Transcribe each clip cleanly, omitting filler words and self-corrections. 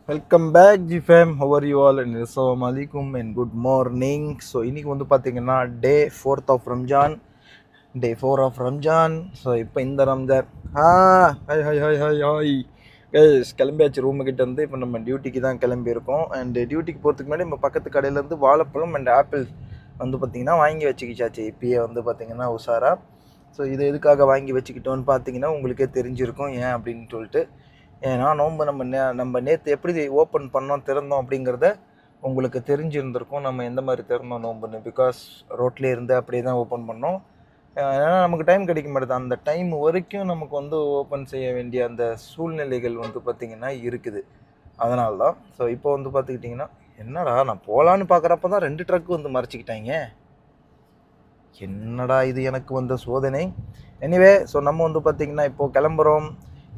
Welcome back G fam. How are you all and அஸ்ஸலாமு அலைக்கும் and good morning. So இன்றைக்கி வந்து பார்த்தீங்கன்னா day 4th of Ramzan. Day 4 of Ramzan. So இப்போ இந்த Ramzan hi hi hi hi hi guys கிளம்பியாச்சு ரூமுக்கிட்ட இருந்து. இப்போ நம்ம டியூட்டிக்கு தான் கிளம்பியிருக்கோம். அண்ட் டியூட்டிக்கு போகிறதுக்கு முன்னாடி நம்ம பக்கத்து கடையிலேருந்து வாழைப்பழம் அண்ட் ஆப்பிள் வந்து பார்த்திங்கன்னா வாங்கி வச்சுக்கிச்சாச்சு. இப்பயே வந்து பார்த்திங்கன்னா உஷாரா. ஸோ இதை எதுக்காக வாங்கி வச்சுக்கிட்டோன்னு பார்த்தீங்கன்னா உங்களுக்கே தெரிஞ்சிருக்கும் ஏன் அப்படின்னு சொல்லிட்டு. ஏன்னா நோன்பு நம்ம நேற்று எப்படி ஓப்பன் பண்ணோம் திறந்தோம் அப்படிங்கிறத உங்களுக்கு தெரிஞ்சிருந்திருக்கும். நம்ம எந்த மாதிரி திறந்தோம் நோன்புன்னு. பிகாஸ் ரோட்லேயே இருந்து அப்படியே தான் ஓப்பன் பண்ணோம். ஏன்னா நமக்கு டைம் கிடைக்க மாட்டேது. அந்த டைம் வரைக்கும் நமக்கு வந்து ஓப்பன் செய்ய வேண்டிய அந்த சூழ்நிலைகள் வந்து பார்த்திங்கன்னா இருக்குது. அதனால தான். ஸோ இப்போ வந்து பார்த்துக்கிட்டிங்கன்னா என்னடா நான் போகலான்னு பார்க்குறப்ப தான் 2 ட்ரக் வந்து மறைச்சிக்கிட்டாங்க. என்னடா இது எனக்கு வந்த சோதனை. எனிவே ஸோ நம்ம வந்து பார்த்திங்கன்னா இப்போது கிளம்புறோம்.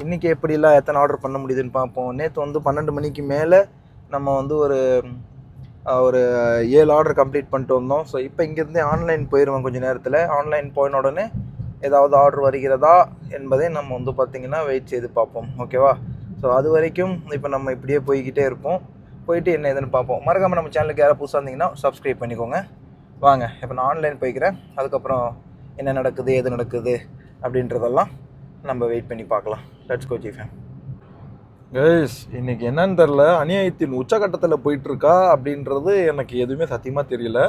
இன்றைக்கி எப்படிலாம் எத்தனை ஆர்டர் பண்ண முடியுதுன்னு பார்ப்போம். நேற்று வந்து 12 மணிக்கு மேலே நம்ம வந்து ஒரு 7 ஆர்டர் கம்ப்ளீட் பண்ணிட்டு வந்தோம். ஸோ இப்போ இங்கேருந்தே ஆன்லைன் போயிடுவோம். கொஞ்சம் நேரத்தில் ஆன்லைன் போயின உடனே ஏதாவது ஆர்டர் வருகிறதா என்பதை நம்ம வந்து பார்த்திங்கன்னா வெயிட் செய்து பார்ப்போம். ஓகேவா? ஸோ அது வரைக்கும் இப்போ நம்ம இப்படியே போய்கிட்டே இருப்போம். போயிட்டு என்ன ஏதுன்னு பார்ப்போம். மறக்காமல் நம்ம சேனலுக்கு யாராவது புதுசாக இருந்தீங்கன்னா சப்ஸ்கிரைப் பண்ணிக்கோங்க. வாங்க இப்போ நான் ஆன்லைன் போய்க்கிறேன். அதுக்கப்புறம் என்ன நடக்குது எது நடக்குது அப்படின்றதெல்லாம் நம்ம வெயிட் பண்ணி பார்க்கலாம். Let's go G fam. Guys இன்னைக்கு என்னன்னு தெரில, அநியாயத்தின் உச்சகட்டத்தில் போயிட்டுருக்கா அப்படின்றது எனக்கு எதுவுமே சத்தியமாக தெரியல.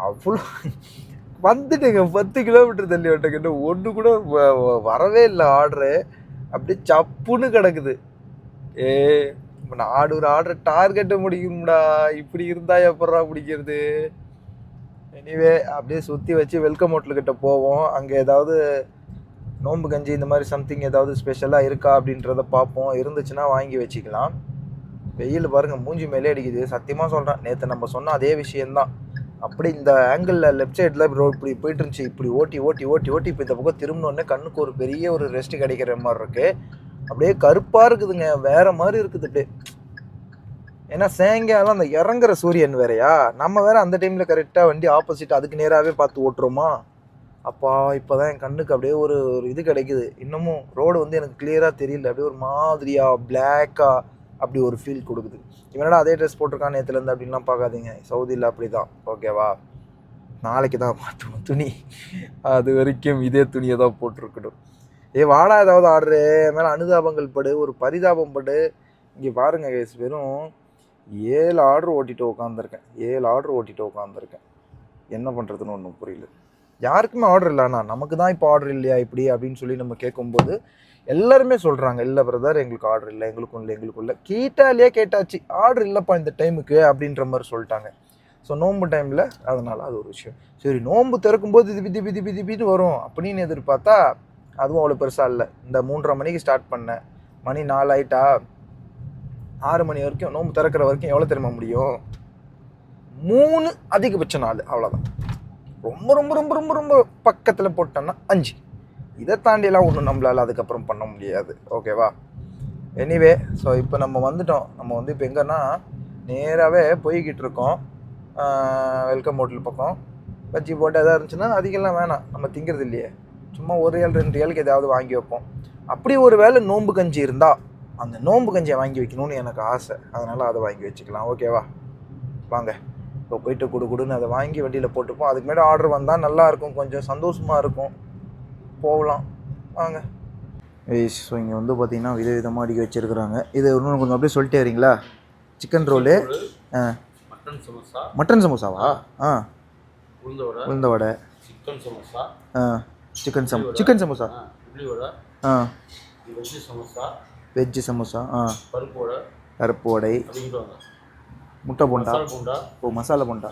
அவ்வளோ வந்துட்டுங்க 10 கிலோமீட்டர் தள்ளி வந்துட்டுக்கிட்ட ஒன்று கூட வரவே இல்லை ஆர்டரு. அப்படியே சப்புன்னு கிடக்குது. இப்போ நான் ஒரு ஆர்டர் டார்கெட்டை முடிக்கணும்டா. இப்படி இருந்தா எப்பட்றா பிடிக்கிறது. எனிவே அப்படியே சுற்றி வச்சு வெல்கம் ஹோட்டல்கிட்ட போவோம். அங்கே ஏதாவது நோன்பு கஞ்சி இந்த மாதிரி சம்திங் ஏதாவது ஸ்பெஷலாக இருக்கா அப்படின்றத பார்ப்போம். இருந்துச்சுன்னா வாங்கி வச்சுக்கலாம். வெயில் பாருங்கள் மூஞ்சி மேலே அடிக்குது. சத்தியமாக சொல்கிறேன், நேற்று நம்ம சொன்ன அதே விஷயந்தான். அப்படி இந்த ஆங்கிளில் லெஃப்ட் சைடில் இப்படி போயிட்டு இருந்துச்சு. இப்படி ஓட்டி ஓட்டி ஓட்டி ஓட்டி இப்போ இந்த பக்கம் திரும்பினோடனே கண்ணுக்கு ஒரு பெரிய ஒரு ரெஸ்ட் கிடைக்கிற மாதிரி இருக்குது. அப்படியே கருப்பாக இருக்குதுங்க. வேறு மாதிரி இருக்குது அப்படியே. ஏன்னா சாயங்காலம் அந்த இறங்குற சூரியன் வேறையா, நம்ம வேறு அந்த டைமில் கரெக்டாக வண்டி ஆப்போசிட் அதுக்கு நேராகவே பார்த்து ஓட்டுறோமா. அப்பா இப்போ தான் என் கண்ணுக்கு அப்படியே ஒரு இது கிடைக்குது. இன்னமும் ரோடு வந்து எனக்கு கிளியராக தெரியல. அப்படியே ஒரு மாதிரியாக பிளாக்காக அப்படி ஒரு ஃபீல் கொடுக்குது. இவனடா அதே ட்ரெஸ் போட்டிருக்கான் நேற்றுலேருந்து அப்படின்லாம் பார்க்காதீங்க. சவுதியில் அப்படி தான். ஓகேவா? நாளைக்கு தான் மாற்றுவோம் துணி. அது வரைக்கும் இதே துணியை தான் போட்டிருக்கணும். வாடா ஏதாவது ஆர்டரு மேலே அனுதாபங்கள் படு, ஒரு பரிதாபம் படு. இங்கே பாருங்கள் கேஸ், வெறும் 7 ஆர்டர் ஓட்டிகிட்டு உட்காந்துருக்கேன். என்ன பண்ணுறதுன்னு ஒன்றும் புரியல. யாருக்குமே ஆர்டர் இல்லைண்ணா, நமக்கு தான் இப்போ ஆர்டர் இல்லையா இப்படி அப்படின்னு சொல்லி நம்ம கேட்கும்போது எல்லாருமே சொல்கிறாங்க, இல்லை பிரதர் எங்களுக்கு ஆர்டர் இல்லை, எங்களுக்கும் இல்லை. கேட்டாச்சு ஆர்டர் இல்லைப்பா இந்த டைமுக்கு அப்படின்ற மாதிரி சொல்லிட்டாங்க. ஸோ நோன்பு டைமில் அதனால் அது ஒரு விஷயம். சரி நோன்பு திறக்கும்போது இது பிதின்னு வரும் அப்படின்னு எதிர்பார்த்தா அதுவும் அவ்வளோ பெருசாக இல்லை. இந்த 3:30 மணிக்கு ஸ்டார்ட் பண்ணேன். மணி 4 ஆகிட்டா. 6 மணி வரைக்கும் நோன்பு திறக்கிற வரைக்கும் எவ்வளோ தெரியுமா முடியும்? 3 அதிகபட்சம் 4 அவ்வளோதான். ரொம்ப ரொம்ப ரொம்ப ரொம்ப ரொம்ப பக்கத்தில் போட்டோன்னா 5. இதை தாண்டியெல்லாம் ஒன்றும் நம்மளால் அதுக்கப்புறம் பண்ண முடியாது. ஓகேவா? எனிவே ஸோ இப்போ நம்ம வந்துட்டோம். நம்ம வந்து இப்போ எங்கன்னா நேராகவே போய்கிட்டு இருக்கோம் வெல்கம் ஹோட்டல் பக்கம். பஜ்ஜி போட்டு எதாவது இருந்துச்சுன்னா அதிகம்லாம் வேணாம், நம்ம திங்கிறது இல்லையே. சும்மா 1 ரியால் 2 ரியாலுக்கு எதாவது வாங்கி வைப்போம். அப்படி ஒரு வேளை நோன்பு கஞ்சி இருந்தால் அந்த நோன்பு கஞ்சியை வாங்கி வைக்கணும்னு எனக்கு ஆசை. அதனால் அதை வாங்கி வச்சுக்கலாம். ஓகேவா? வாங்க இப்போ போய்ட்டு கொடுன்னு அதை வாங்கி வண்டியில் போட்டுப்போம். அதுக்கு மேலே ஆர்டர் வந்தால் நல்லாயிருக்கும், கொஞ்சம் சந்தோஷமாக இருக்கும். போகலாம் வாங்க. ஸோ இங்கே வந்து பார்த்திங்கன்னா விதவிதமாக அடிக்க வச்சுருக்குறாங்க. இது இன்னும் கொஞ்சம் அப்படியே சொல்லிட்டே வரீங்களா? சிக்கன் ரோலு, மட்டன் சமோசாவா? உளுந்த வடை, சிக்கன் சமோசா, வெஜ்ஜு சமோசா, பருப்பு வடை, முட்டை போண்டா, மசாலா போண்டா,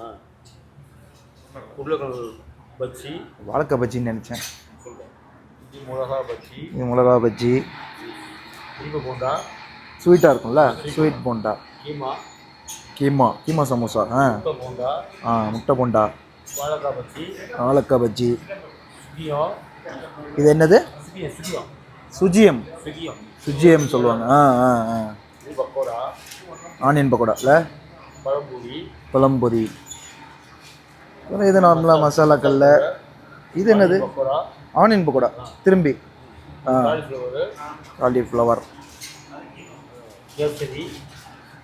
வாழைக்காய் பஜ்ஜின்னு நினச்சேன். இது மிளகா பஜ்ஜி, ஸ்வீட்டாக இருக்கும்ல, ஸ்வீட் போண்டா, கீமா சமோசா, முட்டை போண்டா, வாழைக்காய் பஜ்ஜி. இது என்னது? சுஜியம் சொல்லுவாங்க. ஆனியன் பக்கோடா இல்லை, பழம்பொரி. இது நார்மலாக மசாலாக்கல்ல. இது என்னது? ஆனியன் பக்கோடா. திரும்பி காலிஃப்ளவர்,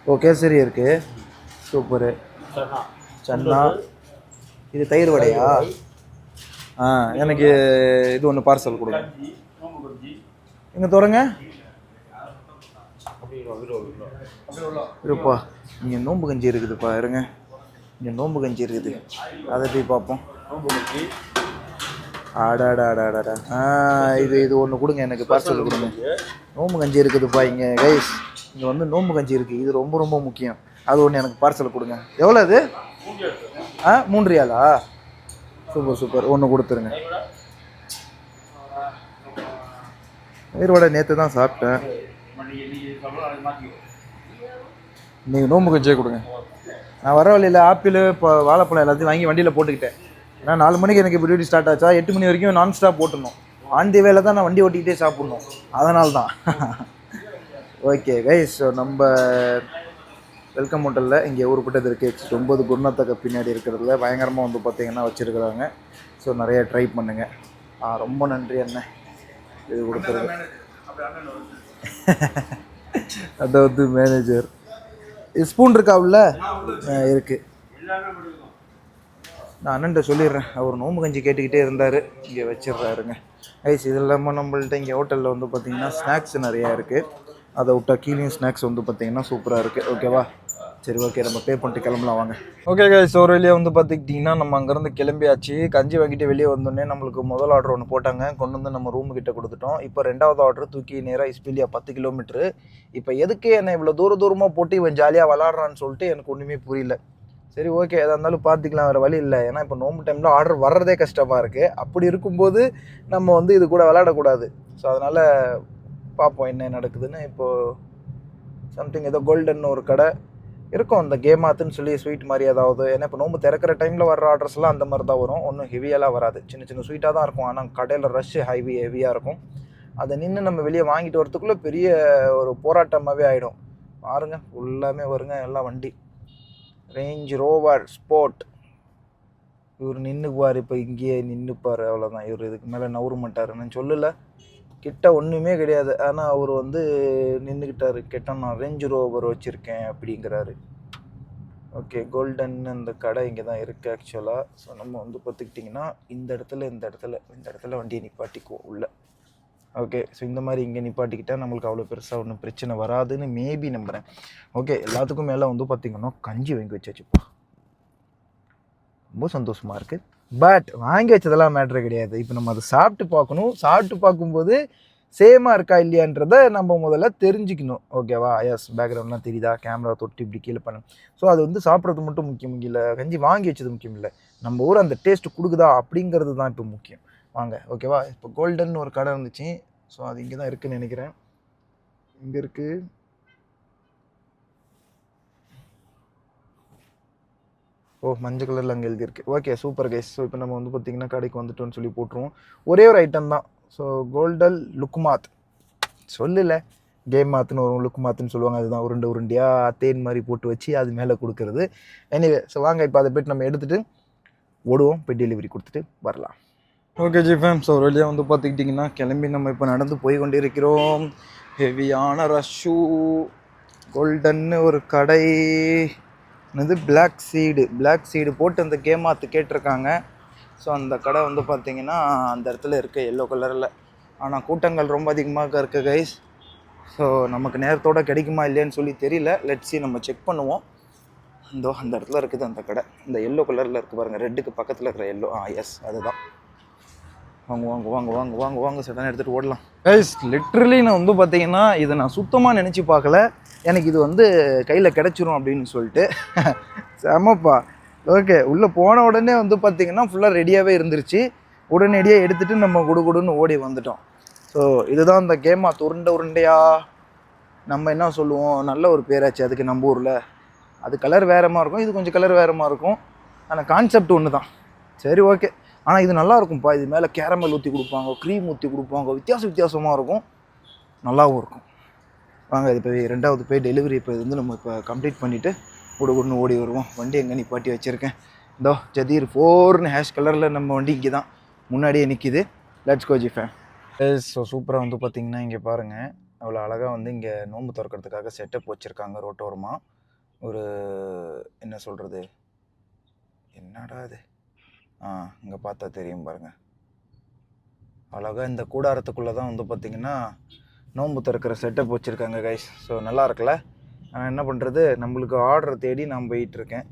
ஓ கேசரி இருக்குது, சூப்பரு. சன்னா, இது தயிர் வடையா? எனக்கு இது ஒன்று பார்சல் கொடுங்க. இங்கே தொடங்க இருப்பா. இங்கே நோம்பு கஞ்சி இருக்குதுப்பா, இருங்க. இங்கே நோம்பு கஞ்சி இருக்குது, அதை போய் பார்ப்போம். ஆடாடாடாடா. இது ஒன்று கொடுங்க, எனக்கு பார்சல் கொடுங்க. நோம்பு கஞ்சி இருக்குதுப்பா இங்கே கைஸ். இங்கே வந்து நோம்பு கஞ்சி இருக்குது, இது ரொம்ப ரொம்ப முக்கியம். அது ஒன்று எனக்கு பார்சல் கொடுங்க. எவ்வளோ அது? 3 ரியாலா? சூப்பர் சூப்பர், ஒன்று கொடுத்துருங்க. தயிர் வடை நேற்று தான் சாப்பிட்டேன், நீங்கள் நோம்பு கஞ்சியே கொடுங்க. நான் வர வழியில் ஆப்பிள் இப்போ வாழைப்பழம் எல்லாத்தையும் வாங்கி வண்டியில் போட்டுக்கிட்டேன். ஏன்னா 4 மணிக்கு எனக்கு இப்போ டியூட்டி ஸ்டார்ட் ஆச்சா, 8 மணி வரைக்கும் நான் ஸ்டாப் போட்டுடணும். ஆண்டி வேலை தான் நான் வண்டி ஓட்டிக்கிட்டே சாப்பிட்ணும், அதனால தான். ஓகே கைஸ், ஸோ நம்ம வெல்கம் ஹோட்டலில் இங்கே ஊருப்பட்டது இருக்குது. 9 குருநாத்தக்க பின்னாடி இருக்கிறதுல பயங்கரமாக வந்து பார்த்திங்கன்னா வச்சுருக்குறாங்க. ஸோ நிறைய ட்ரை பண்ணுங்கள். ரொம்ப நன்றி அண்ணன், இது கொடுத்துருங்க. அதாவது மேனேஜர் ஸ்பூன் இருக்கா உள்ள? இருக்குது. நான் அண்ணன்ட்ட சொல்லிடுறேன், அவர் நோம்பு கஞ்சி கேட்டுக்கிட்டே இருந்தார், இங்கே வச்சிடுறாருங்க. ஐஸ் இது இல்லாமல் நம்மள்ட்ட இங்கே ஹோட்டலில் வந்து பார்த்திங்கன்னா ஸ்நாக்ஸ் நிறையா இருக்குது. அதை விட்டா கீழே ஸ்நாக்ஸ் வந்து பார்த்திங்கன்னா சூப்பராக இருக்குது. ஓகேவா? சரி ஓகே, நம்ம பே பண்ணிட்டு கிளம்பலாம் வாங்க. ஓகே கைஸ், ஒரு வழியாக வந்து பார்த்துக்கிட்டிங்கன்னா நம்ம அங்கேருந்து கிளம்பியாச்சு. கஞ்சி வாங்கிட்டு வெளியே வந்தோடனே நம்மளுக்கு முதல் ஆர்டர் ஒன்று போட்டாங்க, கொண்டு வந்து நம்ம ரூமுக்கிட்ட கொடுத்துட்டோம். இப்போ 2வது ஆர்டர் தூக்கி நேராக இஸ்பிலியா 10 கிலோமீட்ரு. இப்போ எதுக்கு என்னை இவ்வளோ தூரமாக போட்டு இவன் ஜாலியாக விளாட்றான்னு சொல்லிட்டு எனக்கு ஒன்றுமே புரியல. சரி ஓகே, எதாக இருந்தாலும் பார்த்துக்கலாம், வேறு வழி இல்லை. ஏன்னா இப்போ நோம்பு டைமில் ஆர்டர் வர்றதே கஷ்டமாக இருக்குது. அப்படி இருக்கும்போது நம்ம வந்து இது கூட விளாடக்கூடாது. ஸோ அதனால் பார்ப்போம் என்ன நடக்குதுன்னு. இப்போது சம்திங் ஏதோ கோல்டன் ஒரு கடை இருக்கும், அந்த கேமாத்துன்னு சொல்லி ஸ்வீட் மாதிரி ஏதாவது. ஏன்னா இப்போ நோம்பு திறக்கிற டைமில் வர ஆர்டர்ஸ்லாம் அந்த மாதிரி தான் வரும், ஒன்றும் ஹெவியெல்லாம் வராது. சின்ன சின்ன ஸ்வீட்டாக தான் இருக்கும். ஆனால் கடையில் ரஷ் ஹெவியாக இருக்கும். அதை நின்று நம்ம வெளியே வாங்கிட்டு வரத்துக்குள்ளே பெரிய ஒரு போராட்டமாகவே ஆகிடும். பாருங்க ஃபுல்லாமே வருங்க எல்லாம் வண்டி. Range rover sport. இவர் நின்றுக்குவார், இப்போ இங்கேயே நின்றுப்பார், அவ்வளோதான். இவர் இதுக்கு மேலே நவர மாட்டார். நான் சொல்லலை, கிட்ட ஒன்றுமே கிடையாது. ஆனால் அவர் வந்து நின்றுக்கிட்டார். கிட்ட நான் ரேஞ்ச் ரோவர் வச்சுருக்கேன் அப்படிங்கிறாரு. ஓகே, கோல்டன் அந்த கடை இங்கே தான் இருக்குது ஆக்சுவலாக. ஸோ நம்ம வந்து பார்த்துக்கிட்டிங்கன்னா இந்த இடத்துல வண்டியை நிப்பாட்டிக்குவோம் உள்ள. ஓகே, ஸோ இந்த மாதிரி இங்கே நிப்பாட்டிக்கிட்டால் நம்மளுக்கு அவ்வளோ பெருசாக ஒன்றும் பிரச்சனை வராதுன்னு மேபி நம்புகிறேன். ஓகே, எல்லாத்துக்கும் மேலே வந்து பார்த்திங்கன்னா கஞ்சி வாங்கி வச்சாச்சுப்பா, ரொம்ப சந்தோஷமாக இருக்குது. பட் வாங்கி வச்சதெல்லாம் மேட்ரு கிடையாது. இப்போ நம்ம அதை சாப்பிட்டு பார்க்கணும். சாப்பிட்டு பார்க்கும்போது சேமாக இருக்கா இல்லையான்றதை நம்ம முதல்ல தெரிஞ்சுக்கணும். ஓகேவா? எஸ், பேக்ரவுண்ட்லாம் தெரியுதா? கேமரா தொட்டு இப்படி கீழே பண்ணணும். ஸோ அது வந்து சாப்பிட்றது மட்டும் முக்கியம் இல்லை, கஞ்சி வாங்கி வச்சது முக்கியம் இல்லை, நம்ம ஊர் அந்த டேஸ்ட்டு கொடுக்குதா அப்படிங்கிறது தான் இப்போ முக்கியம். வாங்க. ஓகேவா? இப்போ கோல்டன் ஒரு கடை இருந்துச்சு. ஸோ அது இங்கே தான் இருக்குதுன்னு நினைக்கிறேன். இங்கே இருக்குது. ஓ, மஞ்சள் கலரில் அங்கே எழுதியிருக்கு. Okay, super guys. ஸோ இப்போ நம்ம வந்து பார்த்திங்கன்னா கடைக்கு வந்துட்டோன்னு சொல்லி போட்டுருவோம். ஒரே ஒரு ஐட்டம் தான். ஸோ கோல்டன் லுக்குமாத் சொல்லலை, கேம் மாத்துன்னு ஒரு லுக்குமாத்துன்னு சொல்லுவாங்க. அதுதான் உருண்டையாக தேன் மாதிரி போட்டு வச்சு அது மேலே கொடுக்குறது. எனிவே, ஸோ வாங்க இப்போ அதை போய்ட்டு நம்ம எடுத்துகிட்டு ஓடுவோம், போய் டெலிவரி கொடுத்துட்டு வரலாம். ஓகே ஜி ஃபேம், ஸோ ஒரு வழியாக வந்து பார்த்துக்கிட்டிங்கன்னா கிளம்பி நம்ம இப்போ நடந்து போய் கொண்டு இருக்கிறோம். ஹெவியான ரஷ்ஷூ. கோல்டன்னு ஒரு கடை, இது பிளாக் சீடு போட்டு அந்த கேமாத்து கேட்டிருக்காங்க. ஸோ அந்த கடை வந்து பார்த்திங்கன்னா அந்த இடத்துல இருக்குது, எல்லோ கலரில். ஆனால் கூட்டங்கள் ரொம்ப அதிகமாக இருக்குது கைஸ். ஸோ நமக்கு நேரத்தோடு கிடைக்குமா இல்லையான்னு சொல்லி தெரியல. லெட்ஸி நம்ம செக் பண்ணுவோம். அந்த இடத்துல இருக்குது அந்த கடை, இந்த எல்லோ கலரில் இருக்குது பாருங்கள், ரெட்டுக்கு பக்கத்தில் இருக்கிற எல்லோ. எஸ், அதுதான். வாங்க சடனாக எடுத்துகிட்டு ஓடலாம் கைஸ். லிட்ரலி நான் வந்து பார்த்திங்கன்னா இதை நான் சுத்தமாக நினச்சி பார்க்கல, எனக்கு இது வந்து கையில் கிடச்சிரும் அப்படின்னு சொல்லிட்டு. செமப்பா. ஓகே, உள்ளே போன உடனே வந்து பார்த்திங்கன்னா ஃபுல்லாக ரெடியாகவே இருந்துருச்சு. உடனடியாக எடுத்துகிட்டு நம்ம குடுன்னு ஓடி வந்துட்டோம். ஸோ இதுதான் அந்த கேமாத். உருண்டையா நம்ம என்ன சொல்லுவோம், நல்ல ஒரு பேராச்சு அதுக்கு நம்ம ஊரில். அது கலர் வேறமாக இருக்கும், இது கொஞ்சம் கலர் வேறமாக இருக்கும். ஆனால் கான்செப்ட் ஒன்று தான். சரி ஓகே, ஆனால் இது நல்லா இருக்கும்ப்பா. இது மேலே கேரமல் ஊற்றி கொடுப்பாங்க, க்ரீம் ஊற்றி கொடுப்பாங்க, வித்தியாசமாக இருக்கும், நல்லாவும் இருக்கும். வாங்க இது போய் 2வது போய் டெலிவரி இப்போ இது வந்து நம்ம இப்போ கம்ப்ளீட் பண்ணிவிட்டு குடுன்னு ஓடி வருவோம். வண்டி எங்கே நிப்பாட்டி வச்சுருக்கேன், இதோ ஜதீர் 4ன்னு ஹேஷ் கலரில் நம்ம வண்டி இங்கே தான் முன்னாடியே நிற்கிது. Let's go G fam. So சூப்பராக வந்து பார்த்திங்கன்னா இங்கே பாருங்கள், அவ்வளோ அழகாக வந்து இங்கே நோன்பு திறக்கிறதுக்காக செட்டப் வச்சுருக்காங்க ரோட்டோரமாக. ஒரு என்ன சொல்கிறது, என்னடா இது, இங்கே பார்த்தா தெரியும் பாருங்கள். அழகாக இந்த கூடாரத்துக்குள்ளே தான் வந்து பார்த்திங்கன்னா நோன்பு திறக்கிற செட்டப் வச்சுருக்காங்க கைஸ். ஸோ நல்லா இருக்குல்ல. ஆனால் என்ன பண்ணுறது, நம்மளுக்கு ஆர்டர் தேடி நான் போயிட்டுருக்கேன்.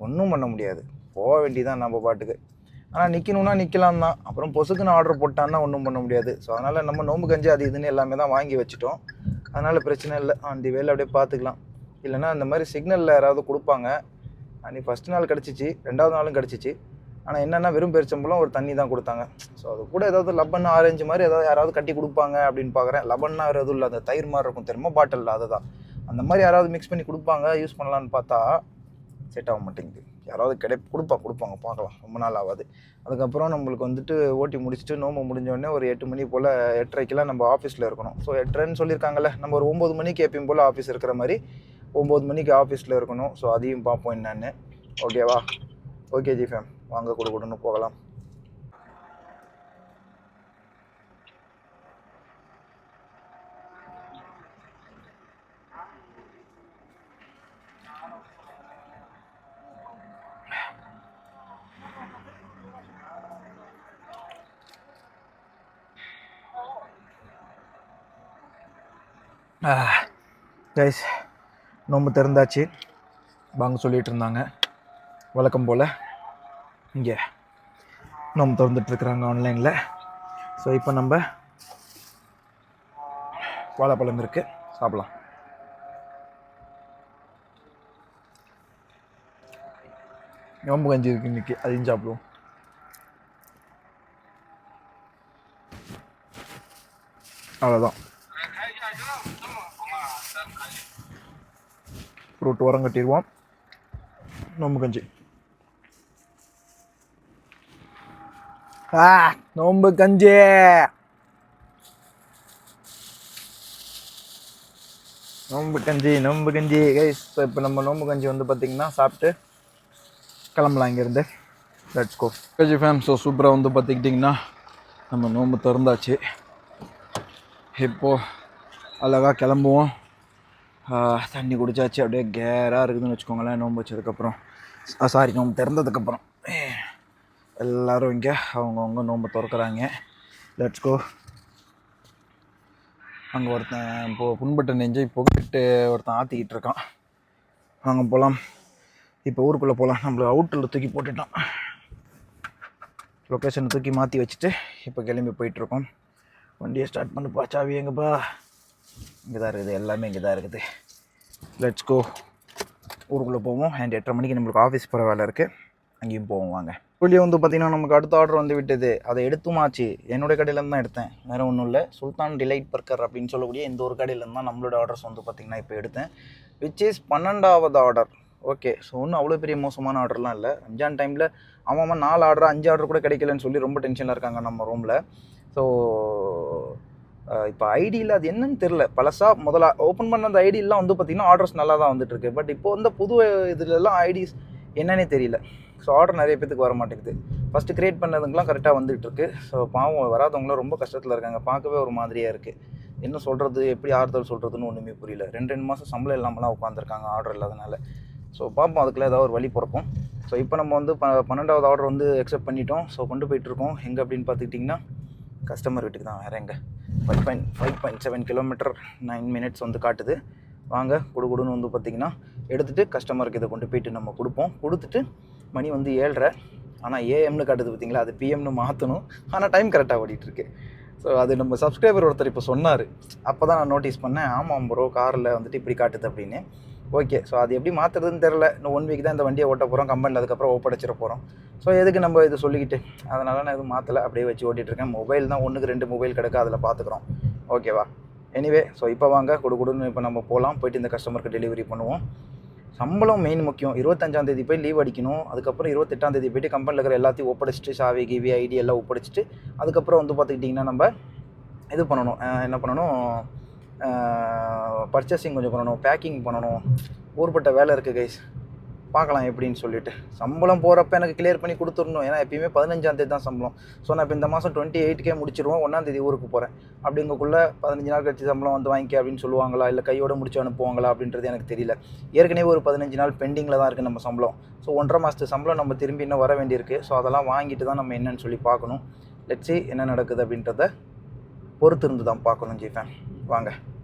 ஒன்றும் பண்ண முடியாது, போக வேண்டியதான் நம்ம பாட்டுக்கு. ஆனால் நிற்கணுன்னா நிற்கலாம் தான். அப்புறம் பொசுக்குன்னு ஆர்டர் போட்டான்னா ஒன்றும் பண்ண முடியாது. ஸோ அதனால் நம்ம நோம்பு கஞ்சி அது இதுன்னு எல்லாமே தான் வாங்கி வச்சுட்டோம். அதனால் பிரச்சனை இல்லை, அந்த வேலை அப்படியே பார்த்துக்கலாம். இல்லைனா அந்த மாதிரி சிக்னலில் யாராவது கொடுப்பாங்க. அன்றைக்கி ஃபஸ்ட் நாள் கிடச்சிச்சு, 2வது நாளும் கிடச்சிச்சு. ஆனால் என்னென்னா வெறும் பெருச்சம்பளம் ஒரு தண்ணி தான் கொடுத்தாங்க. ஸோ அது கூட ஏதாவது லெமன் ஆரஞ்சு மாதிரி ஏதாவது யாராவது கட்டி கொடுப்பாங்க அப்படின்னு பார்க்குறேன். லெமன்னா வேறு எதுவும் இல்லை, அந்த தயிர் மாதிரி இருக்கும் தெரியுமா பாட்டிலில், அதுதான். அந்த மாதிரி யாராவது மிக்ஸ் பண்ணி கொடுப்பாங்க, யூஸ் பண்ணலான்னு பார்த்தா செட் ஆக மாட்டேங்குது. யாராவது கொடுப்பாங்க பார்க்கலாம், ரொம்ப நாள் ஆகாது. அதுக்கப்புறம் நம்மளுக்கு வந்துட்டு ஓட்டி முடிச்சுட்டு நோம்பு முடிஞ்சோடனே ஒரு 8 மணி போல் 8:30க்கெலாம் நம்ம ஆஃபீஸில் இருக்கணும். ஸோ 8:30ன்னு சொல்லியிருக்காங்கல்ல, நம்ம ஒரு 9 மணிக்கு எப்பயும் போல் ஆஃபீஸ் இருக்கிற மாதிரி 9 மணிக்கு ஆஃபீஸில் இருக்கணும். ஸோ அதையும் பார்ப்போம் என்னன்னு. ஓகேவா? ஓகே ஜி ஃபேம், வாங்க கொடுன்னு போகலாம். கைஸ், நோம்பு திறந்தாச்சு. வாங்க சொல்லிகிட்டு இருந்தாங்க வழக்கம் போல். இங்கே நோம்பு திறந்துட்டுருக்குறாங்க ஆன்லைனில். ஸோ இப்போ நம்ம வாழைப்பழம் இருக்குது, சாப்பிட்லாம். நோம்பு கஞ்சி இருக்குது இன்றைக்கி, அதையும் சாப்பிடுவோம். அவ்வளோதான். ஃப்ரூட் உரம் கட்டிடுவோம். நோம்பு கஞ்சி, நோம்பு கஞ்சி. நோம்பு கஞ்சி கைஸ். இப்போ நம்ம நோம்பு கஞ்சி வந்து பார்த்திங்கன்னா சாப்பிட்டு கிளம்பலாம் இங்கேருந்து. லெட்ஸ் கோ கஞ்சி ஃபேம். ஸோ சூப்பராக வந்து பார்த்துக்கிட்டிங்கன்னா நம்ம நோம்பு திறந்தாச்சு. இப்போது அழகாக கிளம்புவோம். தண்ணி குடிச்சாச்சு, அப்படியே கேராக இருக்குதுன்னு வச்சுக்கோங்களேன். நோம்பு வச்சதுக்கப்புறம், நோம்பு திறந்ததுக்கப்புறம் எல்லோரும் இங்கே அவங்கவுங்க நோம்பு திறக்கிறாங்க. Let's go. அங்கே ஒருத்தன் இப்போது புண்பட்ட நெஞ்சை புகைட்டு ஒருத்தன் ஆற்றிக்கிட்டு இருக்கான். வாங்க போகலாம். இப்போ ஊருக்குள்ளே போகலாம். நம்மளை அவுட்டில் தூக்கி போட்டுட்டான். லொக்கேஷனை தூக்கி மாற்றி வச்சுட்டு இப்போ கிளம்பி போயிட்டுருக்கோம். வண்டியை ஸ்டார்ட் பண்ணுப்பா. சாவி எங்கப்பா? இங்கே தான் இருக்குது, எல்லாமே இங்கே தான் இருக்குது. Let's go. ஊருக்குள்ளே போவோம். அண்ட் 8:30 மணிக்கு நம்மளுக்கு ஆஃபீஸ் போகிற வேலை இருக்குது, அங்கேயும் போவோம் வாங்க. வெளியே வந்து பார்த்திங்கன்னா நமக்கு அடுத்த ஆர்டர் வந்து விட்டது. அதை எடுத்துமாச்சு. என்னோடய கடையிலேருந்து தான் எடுத்தேன், வேறு ஒன்றும் இல்லை. சுல்தான் டிலைட் பர்கர் அப்படின்னு சொல்லக்கூடிய இந்த ஒரு கடையிலேருந்து தான் நம்மளோட ஆர்டர்ஸ் வந்து பார்த்திங்கன்னா இப்போ எடுத்தேன். விச் இஸ் 12வது ஆர்டர். ஓகே. ஸோ ஒன்றும் அவ்வளோ பெரிய மோசமான ஆர்டர்லாம் இல்லை. ரம்ஜான் டைமில் அவன் 4 ஆர்டர் 5 ஆர்டர் கூட கிடைக்கலன்னு சொல்லி ரொம்ப டென்ஷனில் இருக்காங்க நம்ம ரூமில். ஸோ இப்போ ஐடியில் அது என்னன்னு தெரில. பழசாக முதல்ல ஓப்பன் பண்ண அந்த ஐடியெலாம் வந்து பார்த்திங்கன்னா ஆர்டர்ஸ் நல்லா தான் வந்துட்டுருக்கு. பட் இப்போது வந்து புது இதுலலாம் ஐடிஸ் என்னன்னே தெரியல. ஸோ ஆர்டர் நிறைய பேத்துக்கு வர மாட்டேங்குது. ஃபஸ்ட்டு க்ரியேட் பண்ணதுங்கலாம் கரெக்டாக வந்துகிட்ருக்கு. ஸோ பாவம் வராதவங்களும் ரொம்ப கஷ்டத்தில் இருக்காங்க. பார்க்கவே ஒரு மாதிரியாக இருக்குது. என்ன சொல்கிறது, எப்படி ஆறுதல் சொல்கிறதுன்னு ஒன்றுமே புரியல. 2 மாதம் சம்பளம் இல்லாமலாம் உட்காந்துருக்காங்க ஆர்டர் இல்லாதனால. ஸோ பார்ப்போம், அதுக்குள்ளே ஏதாவது ஒரு வழி பிறப்போம். ஸோ இப்போ நம்ம வந்து 12வது ஆர்டர் வந்து அக்செப்ட் பண்ணிட்டோம். ஸோ கொண்டு போயிட்டுருக்கோம். எங்கே அப்படின்னு பார்த்துக்கிட்டிங்கன்னா கஸ்டமர் வீட்டுக்கு தான். வேறு எங்கே? 5.7 கிலோமீட்டர் 9 மினிட்ஸ் வந்து காட்டுது. வாங்க கொடுன்னு வந்து பார்த்திங்கன்னா எடுத்துகிட்டு கஸ்டமருக்கு இதை கொண்டு போயிட்டு நம்ம கொடுப்போம். கொடுத்துட்டு மணி வந்து 7:30. ஆனால் ஏஎம்னு காட்டுது பார்த்திங்களா, அது பிஎம்னு மாற்றணும். ஆனால் டைம் கரெக்டாக ஓடிட்டுருக்கு. ஸோ அது நம்ம சப்ஸ்கிரைபர் ஒருத்தர் இப்போ சொன்னார். அப்போ தான் நான் நோட்டீஸ் பண்ணேன். ஆமாம் ப்ரோ, காரில் வந்துட்டு இப்படி காட்டுது அப்படின்னு. ஓகே. ஸோ அது எப்படி மாற்றுறதுன்னு தெரில. இன்னும் 1 வீக் தான் இந்த வண்டியை ஓட்ட போகிறோம். கம்பெனியில் அதுக்கப்புறம் ஒப்படைச்சிட போகிறோம். ஸோ எதுக்கு நம்ம இது சொல்லிக்கிட்டு, அதனால நான் எதுவும் மாற்றலை, அப்படியே வச்சு ஓட்டிகிட்ருக்கேன். மொபைல் தான் 1க்கு 2 மொபைல் கிடக்கு, அதில் பார்த்துக்குறோம். ஓகேவா? எனிவே, ஸோ இப்போ வாங்க கொடுன்னு இப்போ நம்ம போகலாம். போய்ட்டு இந்த கஸ்டமருக்கு டெலிவரி பண்ணுவோம். சம்பளம் மெயின் முக்கியம். 25ஆம் தேதி போய் லீவ் அடிக்கணும். அதுக்கப்புறம் 28ஆம் தேதி போய்ட்டு கம்பெனியில் இருக்கிற எல்லாத்தையும் ஒப்படைச்சிட்டு, சாவி கிவி ஐடி எல்லாம் ஒப்படைச்சிட்டு, அதுக்கப்புறம் வந்து பார்த்துக்கிட்டிங்கன்னா நம்ம இது பண்ணணும். என்ன பண்ணணும், பர்ச்சேசிங் கொஞ்சம் பண்ணணும், பேக்கிங் பண்ணணும். ஊர்பட்ட வேலை இருக்குது கைஸ். பார்க்கலாம் எப்படின்னு சொல்லிட்டு. சம்பளம் போகிறப்ப எனக்கு கிளியர் பண்ணி கொடுத்துடணும். ஏன்னா எப்பயுமே 15ஆம் தேதி தான் சம்பளம். ஸோ நான் இப்போ இந்த மாதம் 28K முடிச்சிருவோம். 1ஆம் தேதி ஊருக்கு போகிறேன். அப்படிங்கக்குள்ளே 15 நாள் கழிச்சு சம்பளம் வந்து வாங்கிக்க அப்படின்னு சொல்லுவாங்களா, இல்லை கையோடு முடிச்சு அனுப்புவாங்களா அப்படின்றது எனக்கு தெரியல. ஏற்கனவே ஒரு 15 நாள் பெண்டிங்கில் தான் இருக்குது நம்ம சம்பளம். ஸோ 1.5 மாதத்து சம்பளம் நம்ம திரும்பி இன்னும் வர வேண்டியிருக்கு. ஸோ அதெல்லாம் வாங்கிட்டு தான் நம்ம என்னன்னு சொல்லி பார்க்கணும். லெட்ஸ் see என்ன நடக்குது அப்படின்றத பொறுத்து இருந்து தான் பார்க்கணும் ஜிஃபேன். வாங்க.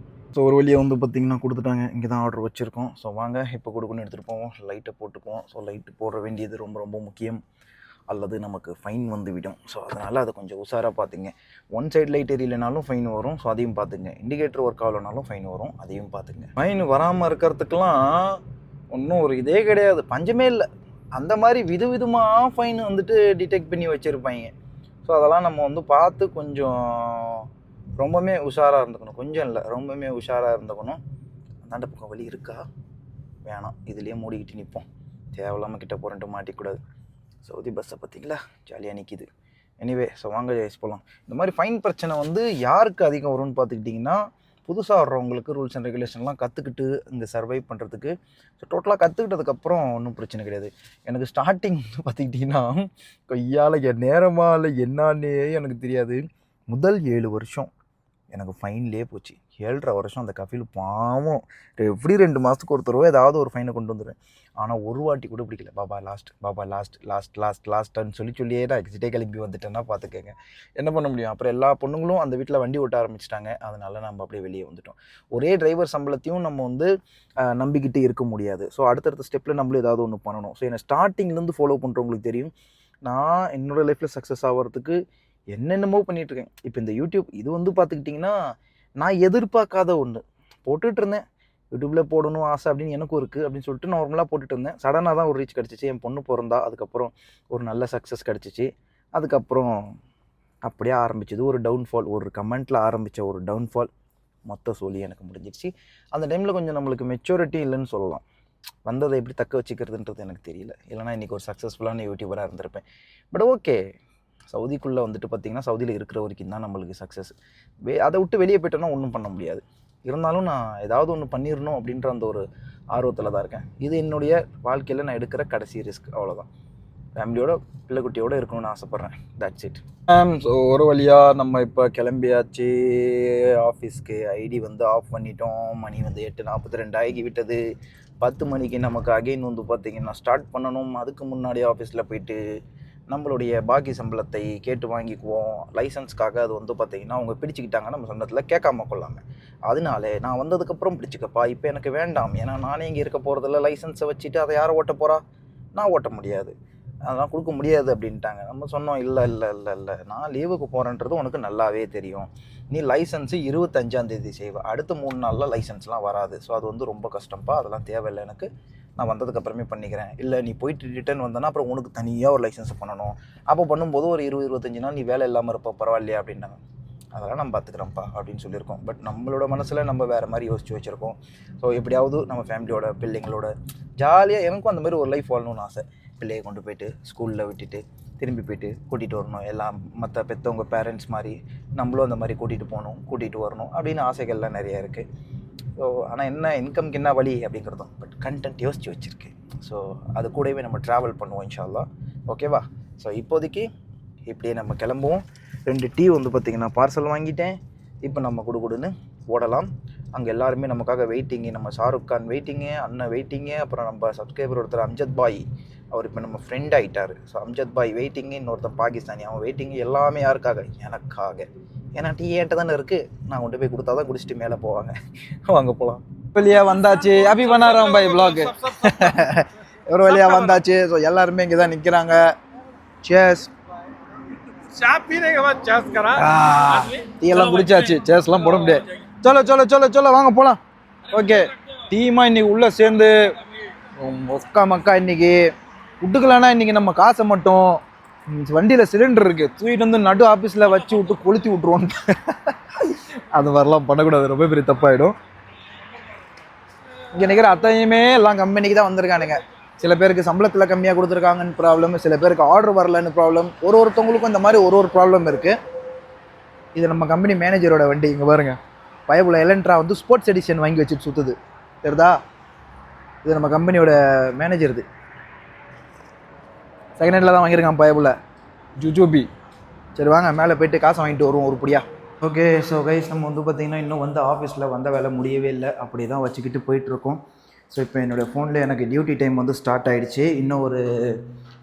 ஸோ ஒரு வழியை வந்து பார்த்திங்கன்னா கொடுத்துட்டாங்க. இங்கே தான் ஆர்டர் வச்சுருக்கோம். ஸோ வாங்க இப்போ கொடுக்கணும்னு எடுத்துகிட்டு போவோம். லைட்டை போட்டுக்குவோம். ஸோ லைட்டு போட வேண்டியது ரொம்ப ரொம்ப முக்கியம், அல்லது நமக்கு ஃபைன் வந்து விடும். ஸோ அதனால் அதை கொஞ்சம் உஷாராக பார்த்துங்க. ஒன் சைடு லைட் எரியலைனாலும் ஃபைன் வரும். ஸோ அதையும் பார்த்துங்க. இண்டிகேட்டர் ஒர்க் ஆகலைனாலும் ஃபைன் வரும். அதையும் பார்த்துங்க. ஃபைன் வராமல் இருக்கிறதுக்கெலாம் ஒன்றும் ஒரு இதே கிடையாது, பஞ்சமே இல்லை. அந்த மாதிரி விதவிதமாக ஃபைன் வந்துட்டு டிடெக்ட் பண்ணி வச்சுருப்பாங்க. ஸோ அதெல்லாம் நம்ம வந்து பார்த்து கொஞ்சம் ரொம்பவுமே உஷாராக இருந்துக்கணும். கொஞ்சம் இல்லை, ரொம்பவுமே உஷாராக இருந்துக்கணும். அந்தாண்ட பக்கம் வழி இருக்கா? வேணாம், இதுலேயே மூடிக்கிட்டு நிற்போம். தேவையில்லாமல் கிட்ட போகிறேன்ட்டு மாட்டிக்கூடாது. சவுதி பஸ்ஸை பார்த்தீங்களா, ஜாலியாக நிற்கிது. எனிவே, ஸோ வாங்க ஜெயிஸ் போகலாம். இந்த மாதிரி ஃபைன் பிரச்சனை வந்து யாருக்கு அதிகம் வரும்னு பார்த்துக்கிட்டிங்கன்னா, புதுசாக வர்றவங்களுக்கு ரூல்ஸ் அண்ட் ரெகுலேஷன்லாம் கற்றுக்கிட்டு இங்கே சர்வை பண்ணுறதுக்கு. ஸோ டோட்டலாக கற்றுக்கிட்டதுக்கப்புறம் ஒன்றும் பிரச்சனை கிடையாது. எனக்கு ஸ்டார்டிங் வந்து பார்த்துக்கிட்டிங்கன்னா கையால் என் நேரமாக இல்லை என்னான்னே எனக்கு தெரியாது. முதல் 7 வருஷம் எனக்கு ஃபைன்லேயே போச்சு. 7.5 வருஷம் அந்த கஃபீல் பாவம் எப்படி 2 மாதத்துக்கு ஒரு தடவை ஏதாவது ஒரு ஃபைனை கொண்டு வந்துடுவேன். ஆனால் ஒரு வாட்டி கூட பிடிக்கல. பாபா லாஸ்ட்னு சொல்லியே நான் எக்ஸிட்டே கிளம்பி வந்துட்டேன்னா பார்த்துக்கங்க, என்ன பண்ண முடியும். அப்புறம் எல்லா பொண்ணுங்களும் அந்த வீட்டில் வண்டி ஓட்ட ஆரம்பிச்சிட்டாங்க. அதனால நம்ம அப்படியே வெளியே வந்துட்டோம். ஒரே டிரைவர் சம்பளத்தையும் நம்ம வந்து நம்பிக்கிட்டு இருக்க முடியாது. ஸோ அடுத்தடுத்த ஸ்டெப்பில் நம்மளும் ஏதாவது ஒன்று பண்ணணும். ஸோ என்னை ஸ்டார்டிங்லேருந்து ஃபாலோ பண்ணுறவங்களுக்கு தெரியும், நான் என்னோடய லைஃப்பில் சக்ஸஸ் ஆகிறதுக்கு என்னென்னமோ பண்ணிகிட்ருக்கேன். இப்போ இந்த யூடியூப் இது வந்து பார்த்துக்கிட்டிங்கன்னா நான் எதிர்பார்க்காத ஒன்று போட்டுட்டு இருந்தேன். யூடியூப்பில் போடணும் ஆசை அப்படின்னு எனக்கும் இருக்குது அப்படின்னு சொல்லிட்டு நார்மலாக போட்டுட்டு இருந்தேன். சடனாக தான் ஒரு ரீச் கிடச்சிச்சு. என் பொண்ணு பிறந்தா, அதுக்கப்புறம் ஒரு நல்ல சக்ஸஸ் கிடச்சிச்சு. அதுக்கப்புறம் அப்படியே ஆரம்பிச்சது ஒரு டவுன்ஃபால். ஒரு கமெண்ட்டில் ஆரம்பித்த ஒரு டவுன்ஃபால் மொத்த சொல்லி எனக்கு முடிஞ்சிடுச்சு. அந்த டைமில் கொஞ்சம் நம்மளுக்கு மெச்சூரிட்டி இல்லைன்னு சொல்லலாம். வந்ததை எப்படி தக்க வச்சுக்கிறதுன்றது எனக்கு தெரியல. இல்லைனா இன்றைக்கி ஒரு சக்ஸஸ்ஃபுல்லான யூடியூபராக இருந்திருப்பேன். பட் ஓகே, சவுதிக்குள்ளே வந்துட்டு பார்த்திங்கன்னா சவுதியில் இருக்கிற வரைக்கும் தான் நம்மளுக்கு சக்ஸஸ். அதை விட்டு வெளியே போய்ட்டோன்னா ஒன்றும் பண்ண முடியாது. இருந்தாலும் நான் ஏதாவது ஒன்று பண்ணிடணும் அப்படின்ற அந்த ஒரு ஆர்வத்தில் தான் இருக்கேன். இது என்னுடைய வாழ்க்கையில் நான் எடுக்கிற கடைசி ரிஸ்க், அவ்வளோதான். ஃபேமிலியோட பிள்ளைக்குட்டியோடு இருக்கணும்னு ஆசைப்பட்றேன். That's it. ஸோ ஒரு வழியாக நம்ம இப்போ கிளம்பியாச்சு ஆஃபீஸ்க்கு. ஐடி வந்து ஆஃப் பண்ணிட்டோம். மணி வந்து 8:42 ஆகி விட்டது. 10 மணிக்கு நமக்கு அகைன் வந்து பார்த்திங்கன்னா ஸ்டார்ட் பண்ணணும். அதுக்கு முன்னாடி ஆஃபீஸில் போயிட்டு நம்மளுடைய பாக்கி சம்பளத்தை கேட்டு வாங்கிக்குவோம். லைசன்ஸ்க்காக அது வந்து பார்த்திங்கன்னா அவங்க பிடிச்சிக்கிட்டாங்க நம்ம சொன்னதில் கேட்காம கொள்ளாமல். அதனால நான் வந்ததுக்கப்புறம் பிடிச்சிக்கப்பா, இப்போ எனக்கு வேண்டாம். ஏன்னா நானே இங்கே இருக்க போகிறதில்ல. லைசன்ஸை வச்சுட்டு அதை யாரை ஓட்ட போகிறா? நான் ஓட்ட முடியாது, அதெல்லாம் கொடுக்க முடியாது அப்படின்ட்டாங்க. நம்ம சொன்னோம், இல்லை நான் லீவுக்கு போகிறேன்றது உனக்கு நல்லாவே தெரியும். நீ லைசன்ஸு 25ஆம் தேதி செய்வேன். அடுத்த 3 நாளில் லைசன்ஸ்லாம் வராது. ஸோ அது வந்து ரொம்ப கஷ்டம்ப்பா, அதெல்லாம் தேவையில்லை எனக்கு. நான் வந்ததுக்கப்புறமே பண்ணிக்கிறேன். இல்லை நீ போயிட்டு ரிட்டர்ன் வந்தேன்னா அப்புறம் உனக்கு தனியாக ஒரு லைசன்ஸ் பண்ணணும். அப்போ பண்ணும்போது ஒரு 20-25 நாள் நீ வேலை இல்லாமல் இருப்ப, பரவாயில்லையா அப்படின்னாங்க. அதெல்லாம் நம்ம பார்த்துக்குறோம்ப்பா அப்படின்னு சொல்லியிருக்கோம். பட் நம்மளோட மனசில் நம்ம வேறு மாதிரி யோசிச்சு வச்சுருக்கோம். ஸோ எப்படியாவது நம்ம ஃபேமிலியோட பிள்ளைங்களோட ஜாலியாக, எனக்கும் அந்த மாதிரி ஒரு லைஃப் வாழணும்னு ஆசை. பிள்ளையை கொண்டு போயிட்டு ஸ்கூலில் விட்டுட்டு திரும்பி போயிட்டு கூட்டிகிட்டு வரணும். எல்லாம் மற்ற பெற்றவங்க பேரண்ட்ஸ் மாதிரி நம்மளும் அந்த மாதிரி கூட்டிகிட்டு போகணும், கூட்டிகிட்டு வரணும் அப்படின்னு ஆசைகள்லாம் நிறையா இருக்குது. ஸோ ஆனால் என்ன இன்கம்க்கு என்ன வழி அப்படிங்கிறதும், பட் கண்டென்ட் யோசித்து வச்சுருக்கு. ஸோ அது கூடவே நம்ம ட்ராவல் பண்ணுவோம் இன்ஷா அல்லாஹ். ஓகேவா? ஸோ இப்போதைக்கு இப்படியே நம்ம கிளம்புவோம். 2 டீ வந்து பார்த்திங்கன்னா பார்சல் வாங்கிட்டேன். இப்போ நம்ம குடுகுடுன்னு ஓடலாம். அங்கே எல்லாருமே நமக்காக வெயிட்டிங்கு. நம்ம ஷாருக் கான் வெயிட்டிங்கு, அண்ணன் வெயிட்டிங்கு, அப்புறம் நம்ம சப்ஸ்கிரைபர் ஒருத்தர் அம்ஜத் பாய், அவர் இப்போ நம்ம ஃப்ரெண்ட் ஆகிட்டார். ஸோ அம்ஜத் பாய் வெயிட்டிங்கு, இன்னொருத்தன் பாகிஸ்தானி அவன் வெயிட்டிங்கு. எல்லாமே யாருக்காக? எனக்காக. ஏன்னா டீ ஏன்ட்ட தானே இருக்குது, நான் கொண்டு போய் கொடுத்தா தான் குடிச்சிட்டு மேலே போவாங்க. வாங்க போகலாம். வெளியாக வந்தாச்சு. அபி பண்ணாராம் பாய் வ்ளாக். ஒரு வழியாக வந்தாச்சு. ஸோ எல்லாருமே இங்கே தான் நிற்கிறாங்க. சேஸ் டீ எல்லாம் குடிச்சாச்சு. சேஸ்லாம் போட முடியாது. சொல்ல வாங்க போகலாம். ஓகே, டீமா இன்னைக்கு உள்ளே சேர்ந்து மக்கா இன்னைக்கு விட்டுக்கலான்னா இன்னைக்கு நம்ம காசை மட்டும் வண்டியில் சிலிண்டர் இருக்குது தூக்கிட்டு வந்து நடு ஆஃபீஸில் வச்சு விட்டு கொளுத்தி விட்ருவோம். அது மாதிரிலாம் பண்ணக்கூடாது, ரொம்ப பெரிய தப்பாயிடும். இங்கே நிற்கிற அத்தையுமே எல்லாம் கம்பெனிக்கு தான் வந்திருக்கானுங்க. சில பேருக்கு சம்பளத்தில் கம்மியாக கொடுத்துருக்காங்கன்னு ப்ராப்ளம், சில பேருக்கு ஆர்டர் வரலன்னு ப்ராப்ளம். ஒருத்தவங்களுக்கும் இந்த மாதிரி ஒரு ப்ராப்ளம் இருக்குது. இது நம்ம கம்பெனி மேனேஜரோட வண்டி. இங்கே பாருங்க, பயபுல எலன்ட்ரா வந்து ஸ்போர்ட்ஸ் எடிஷன் வாங்கி வச்சுட்டு சுற்றுது, தெரியுதா? இது நம்ம கம்பெனியோட மேனேஜர். இது செகண்ட் ஹேண்டில் தான் வாங்கியிருக்கான் பயபுல ஜுஜூபி. சரி வாங்க மேலே போய்ட்டு காசை வாங்கிட்டு வருவோம் உருப்படியா. ஓகே ஸோ கைஸ் நம்ம வந்து பார்த்திங்கன்னா இன்னும் வந்து ஆஃபீஸில் வந்த வேலை முடியவே இல்லை, அப்படி தான் வச்சுக்கிட்டு போயிட்டுருக்கோம். ஸோ இப்போ என்னோடய ஃபோனில் எனக்கு டியூட்டி டைம் வந்து ஸ்டார்ட் ஆகிடுச்சு. இன்னும் ஒரு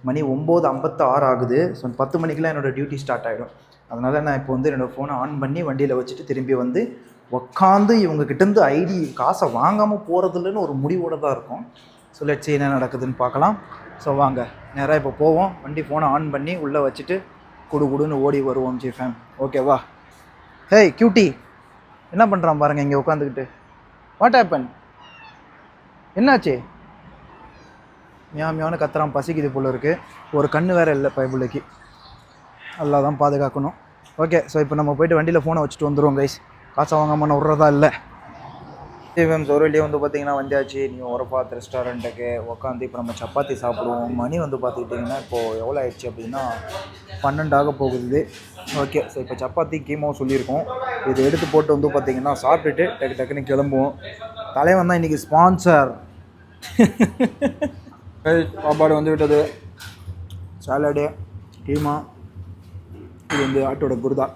மணி 9:56 ஆகுது. ஸோ 10 மணிக்கெலாம் என்னோடய டியூட்டி ஸ்டார்ட் ஆகிடும். அதனால் நான் இப்போ வந்து என்னோடய ஃபோனை ஆன் பண்ணி வண்டியில் வச்சுட்டு திரும்பி வந்து உட்காந்து இவங்ககிட்டேருந்து ஐடி காசை வாங்காமல் போகிறதுலன்னு ஒரு முடிவோடு தான் இருக்கும். ஸோ லெட்ஸ் என்ன நடக்குதுன்னு பார்க்கலாம். ஸோ வாங்க நேராக இப்போ போவோம். வண்டி ஃபோனை ஆன் பண்ணி உள்ளே வச்சுட்டு குடுன்னு ஓடி வருவோம் ஜி ஃபேம். ஓகேவா? ஹேய் கியூட்டி, என்ன பண்ணுறான் பாருங்கள் இங்கே உட்காந்துக்கிட்டு. What happen? என்னாச்சு? மியான்னு கத்துறான், பசிக்குது போல இருக்குது. ஒரு கண்ணு வேறு இல்லை பயபுள்ளைக்கு, நல்லா தான் பாதுகாக்கணும். ஓகே ஸோ இப்போ நம்ம போய்ட்டு வண்டியில் ஃபோனை வச்சுட்டு வந்துடுவோம் கைஸ். காசை வாங்காமல் நான் விட்றதா இல்லை. ஃபேம்ஸ் ஒரு வழியே வந்து பார்த்திங்கன்னா வந்தாச்சு. நீங்கள் ஒரபாத் ரெஸ்டாரண்ட்டுக்கு உட்காந்து இப்போ நம்ம சப்பாத்தி சாப்பிடுவோம். மணி வந்து பார்த்துக்கிட்டிங்கன்னா இப்போது எவ்வளோ ஆயிடுச்சு அப்படின்னா 12 ஆக போகுது. ஓகே ஸோ இப்போ சப்பாத்தி கீமாவும் சொல்லியிருக்கோம். இது எடுத்து போட்டு வந்து பார்த்திங்கன்னா சாப்பிட்டுட்டு டக்குன்னு கிளம்புவோம். தலைவன் தான் இன்றைக்கி ஸ்பான்சர். சாப்பாடு வந்து விட்டது, சாலடு, கீமா, இது வந்து ஆட்டோட குருதா.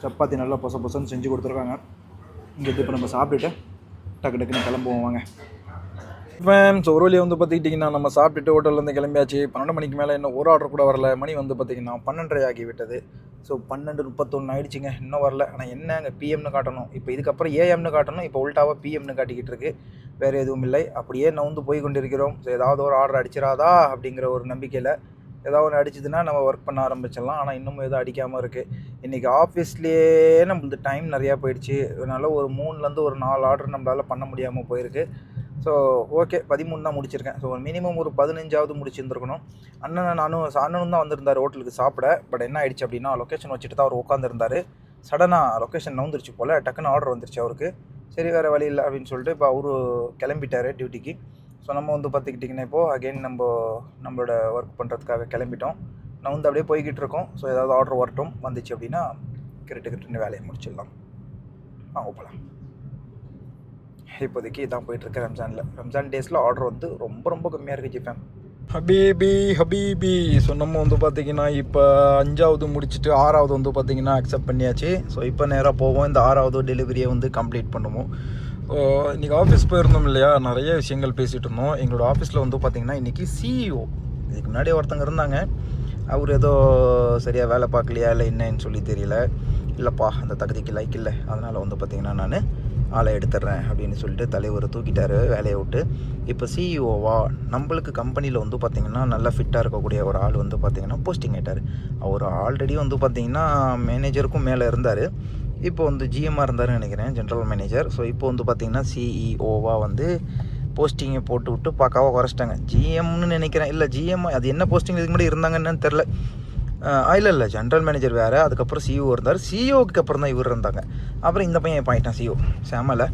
சப்பாத்தி நல்லா பொசன்னு செஞ்சு கொடுத்துருக்காங்க. இங்கே இப்போ நம்ம சாப்பிட்டுட்டு டக்குன்னு கிளம்புவோம் வாங்க. ஸோ ஒரு வழியை வந்து பார்த்துக்கிட்டிங்கன்னா நம்ம சாப்பிட்டுட்டு ஹோட்டல்லேருந்து கிளம்பியாச்சு. 12 மணிக்கு மேலே இன்னும் ஒரு ஆர்டர் கூட வரல. மணி வந்து பார்த்திங்கன்னா 12:30 ஆகி விட்டது. ஸோ 12:31 ஆகிடுச்சிங்க, இன்னும் வரல. ஆனால் என்ன அங்கே பிஎம்னு காட்டணும், இப்போ இதுக்கப்புறம் ஏஎம்னு காட்டணும். இப்போ உல்ட்டாவாக பிஎம்னு காட்டிக்கிட்டு இருக்கு. வேறு எதுவும் இல்லை, அப்படியே நவுந்து போய் கொண்டிருக்கிறோம். ஸோ ஏதாவது ஒரு ஆர்டர் அடிச்சிடாதா அப்படிங்கிற ஒரு நம்பிக்கையில் ஏதாவது ஒன்று அடிச்சதுன்னா நம்ம ஒர்க் பண்ண ஆரம்பிச்சிடலாம். ஆனால் இன்னமும் எதுவும் அடிக்காமல் இருக்குது. இன்றைக்கி ஆஃபீஸ்லேயே நம்மளுக்கு டைம் நிறையா போயிடுச்சு. அதனால் ஒரு 3லேருந்து ஒரு 4 ஆர்டர் நம்மளால் பண்ண முடியாமல் போயிருக்கு. ஸோ ஓகே 13 தான் முடிச்சிருக்கேன். ஸோ மினிமம் ஒரு 15ஆவது முடிச்சிருந்துருக்கணும். அண்ணனும் தான் வந்திருந்தார் ஹோட்டலுக்கு சாப்பிட. பட் என்ன ஆயிடுச்சு அப்படின்னா லொக்கேஷன் வச்சுட்டு தான் அவர் உட்காந்துருந்தார். சடனாக லொக்கேஷன் நவுந்துருச்சு போல், டக்குன்னு ஆர்டர் வந்துருச்சு அவருக்கு. சரி வேறு வழி இல்லை அப்படின்னு சொல்லிட்டு இப்போ அவரு கிளம்பிட்டார் டியூட்டிக்கு. ஸோ நம்ம வந்து பார்த்துக்கிட்டிங்கன்னா இப்போது அகெயின் நம்மளோட ஒர்க் பண்ணுறதுக்காக கிளம்பிட்டோம். நான் வந்து அப்படியே போய்கிட்டு இருக்கோம். ஸோ ஏதாவது ஆர்டர் வரட்டும், வந்துச்சு அப்படின்னா கிரிட்டு வேலையை முடிச்சிடலாம். போகலாம். இப்போதைக்கு இதான் போயிட்டுருக்கு. ரம்ஜான் டேஸில் ஆர்டர் வந்து ரொம்ப கம்மியாக இருக்குது ஜிஃபேம். ஹபீபி ஸோ நம்ம வந்து பார்த்திங்கன்னா இப்போ 5ஆவது முடிச்சுட்டு 6ஆவது வந்து பார்த்திங்கன்னா அக்செப்ட் பண்ணியாச்சு. ஸோ இப்போ நேராக போவோம், இந்த 6ஆவது டெலிவரியை வந்து கம்ப்ளீட் பண்ணுவோம். இன்றைக்கி ஆஃபீஸ் போயிருந்தோம் இல்லையா, நிறைய விஷயங்கள் பேசிகிட்டு இருந்தோம். எங்களோட ஆஃபீஸில் வந்து பார்த்திங்கன்னா இன்றைக்கி சிஇஓ, இதுக்கு முன்னாடி ஒருத்தங்க இருந்தாங்க. அவர் ஏதோ சரியாக வேலை பார்க்கலையா இல்லை என்னன்னு சொல்லி தெரியல. இல்லைப்பா அந்த தகுதிக்கு லைக் இல்லை, அதனால் வந்து பார்த்திங்கன்னா நான் ஆளை எடுத்துடுறேன் அப்படின்னு சொல்லிட்டு தலைவர் தூக்கிட்டார் வேலையை விட்டு. இப்போ சிஇஓவா நம்மளுக்கு கம்பெனியில் வந்து பார்த்திங்கன்னா நல்லா ஃபிட்டாக இருக்கக்கூடிய ஒரு ஆள் வந்து பார்த்திங்கன்னா போஸ்டிங் ஆகிட்டார். அவர் ஆல்ரெடி வந்து பார்த்திங்கன்னா மேனேஜருக்கும் மேலே இருந்தார். இப்போ வந்து ஜிஎம்மாக இருந்தாருன்னு நினைக்கிறேன், ஜென்ரல் மேனேஜர். ஸோ இப்போ வந்து பார்த்திங்கன்னா சிஇஓவாக வந்து போஸ்டிங்கை போட்டு விட்டு பார்க்காவ குறைச்சிட்டாங்க. ஜிஎம்னு நினைக்கிறேன், இல்லை ஜிஎம் அது என்ன போஸ்டிங் இதுக்கு முன்னாடி இருந்தாங்கன்னு தெரில. இல்லை ஜென்ரல் மேனேஜர் வேறு, அதுக்கப்புறம் சிஇஓ இருந்தார். சிஇஓக்கு அப்புறம் தான் இவர் இருந்தாங்க. அப்புறம் இந்த பையன் பாயிட்டான் சிஇஓ. சேமலை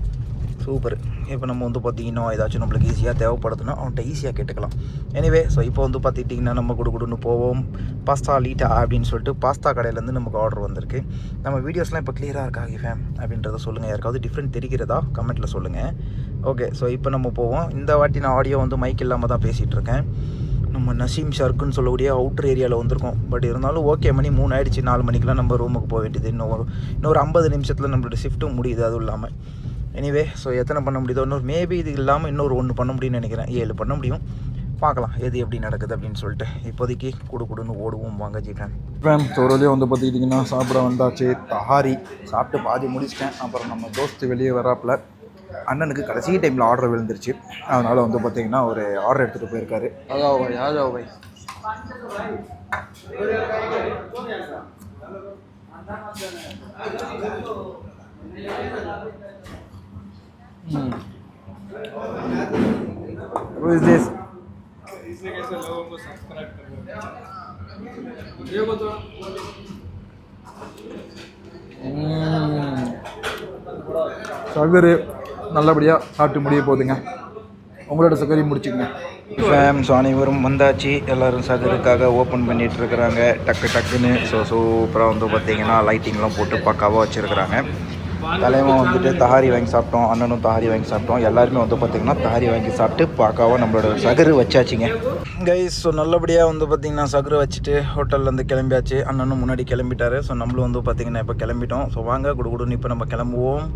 சூப்பர். இப்போ நம்ம வந்து பார்த்திங்கன்னா ஏதாச்சும் நம்மளுக்கு ஈஸியாக தேவைப்படுதுன்னா அவன்கிட்ட ஈஸியாக கேட்டுக்கலாம். எனிவே ஸோ இப்போ வந்து பார்த்துக்கிட்டிங்கன்னா நம்ம குடுன்னு போவோம். பாஸ்தா லீட்டா அப்படின்னு சொல்லிட்டு பாஸ்தா கடையிலேருந்து நமக்கு ஆர்டர் வந்திருக்கு. நம்ம வீடியோஸ்லாம் இப்போ கிளியராக இருக்கா ஃபேம் அப்படின்றத சொல்லுங்கள். யாருக்காவது டிஃப்ரெண்ட் தெரிகிறதா கமெண்ட்டில் சொல்லுங்கள். ஓகே ஸோ இப்போ நம்ம போவோம். இந்த வாட்டி நான் ஆடியோ வந்து மைக் இல்லாமல் தான் பேசிகிட்டு இருக்கேன். நம்ம நசீம் ஷார்க்குன்னு சொல்லக்கூடிய அவுட்டர் ஏரியாவில் வந்திருக்கோம். பட் இருந்தாலும் ஓகே மணி 3 ஆகிடுச்சு. 4 மணிக்கெலாம் நம்ம ரூமுக்கு போக வேண்டியது. இன்னொரு 50 நிமிஷத்தில் நம்மளோட ஷிஃப்ட்டும் முடியுது. அதுவும் இல்லாமல் எனிவே ஸோ எத்தனை பண்ண முடியுதோ இன்னொரு மேபி இது இல்லாமல் இன்னொரு 1 பண்ண முடியும்னு நினைக்கிறேன். 7 பண்ண முடியும். பார்க்கலாம் எது எப்படி நடக்குது அப்படின்னு சொல்லிட்டு. இப்போதைக்கு குடுன்னு ஓடுவோம் வாங்க ஜிஃபேம். சோரோலேயே வந்து பார்த்துக்கிட்டிங்கன்னா சாப்பிட வந்தாச்சு. தஹாரி சாப்பிட்டு பாதி முடிச்சிட்டேன். அப்புறம் நம்ம தோஸ்து வெளியே வராப்பில் அண்ணனுக்கு கடைசி டைமில் ஆர்டர் விழுந்துருச்சு. அதனால் வந்து பார்த்திங்கன்னா ஒரு ஆர்டர் எடுத்துகிட்டு போயிருக்காரு. அதாவது பாய் Who is this? इसने कैसे लोगों को सब्सक्राइब कर ये बताओ. சகரு நல்லபடியாக சாப்பிட்டு முடிய போகுதுங்க. உங்களோட சகரையும் முடிச்சுக்கங்க. ஃபேம்ஸ் அனைவரும் வந்தாச்சு. எல்லோரும் சகருக்காக ஓப்பன் பண்ணிகிட்டு இருக்கிறாங்க டக்குன்னு. ஸோ சூப்பராக வந்து பார்த்திங்கன்னா லைட்டிங்லாம் போட்டு பக்காவாக வச்சுருக்குறாங்க. தலைவன் வந்துட்டு தஹாரி வாங்கி சாப்பிட்டோம், அண்ணனும் தஹாரி வாங்கி சாப்பிட்டோம். எல்லாருமே வந்து பார்த்திங்கன்னா தஹாரி வாங்கி சாப்பிட்டு பார்க்காவ நம்மளோட சகரு வச்சாச்சுங்க கைஸ். ஸோ நல்லபடியாக வந்து பார்த்திங்கன்னா சகரு வச்சுட்டு ஹோட்டல்லேருந்து கிளம்பியாச்சு. அண்ணனும் முன்னாடி கிளம்பிட்டாரு. ஸோ நம்மளும் வந்து பார்த்திங்கன்னா இப்போ கிளம்பிட்டோம். ஸோ வாங்க குடுன்னு இப்போ நம்ம கிளம்புவோம்.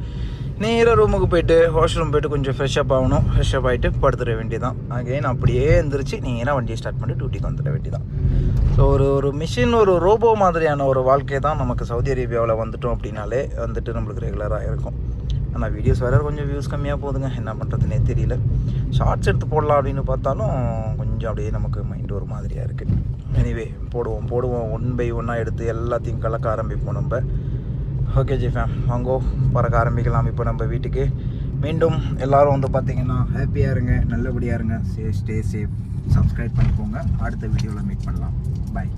நேராக ரூமுக்கு போய்ட்டு வாஷ்ரூம் போய்ட்டு கொஞ்சம் ஃப்ரெஷ்அப் ஆகணும். ஃப்ரெஷ்அப் ஆகிட்டு படுத்துட வேண்டியதான். அகைன் அப்படியே எழுந்திரிச்சு நேராக வண்டியை ஸ்டார்ட் பண்ணி டியூட்டிக்கு வந்துட வேண்டியதான். ஸோ ஒரு மிஷின், ஒரு ரோபோ மாதிரியான ஒரு வாழ்க்கை தான் நமக்கு சவுதி அரேபியாவில் வந்துட்டோம் அப்படின்னாலே வந்துட்டு நம்மளுக்கு ரெகுலராக இருக்கும். ஆனால் வீடியோஸ் வேறு கொஞ்சம் வியூஸ் கம்மியாக போகுதுங்க, என்ன பண்ணுறதுனே தெரியல. ஷார்ட்ஸ் எடுத்து போடலாம் அப்படின்னு பார்த்தாலும் கொஞ்சம் அப்படியே நமக்கு மைண்ட் ஒரு மாதிரியாக இருக்குது. எனிவே போடுவோம் 1 by 1 எடுத்து எல்லாத்தையும் கலக்க ஆரம்பிப்போம் நம்ம. ஓகே ஜி ஃபேம், வாங்கோ பறக்க ஆரம்பிக்கலாம் இப்போ நம்ம வீட்டுக்கு. மீண்டும் எல்லோரும் வந்து பார்த்திங்கன்னா ஹாப்பியாக இருங்க, நல்லபடியாக இருங்க, ஸ்டே சேஃப். சப்ஸ்கிரைப் பண்ணிக்கோங்க. அடுத்த வீடியோவில் மீட் பண்ணலாம். பாய்.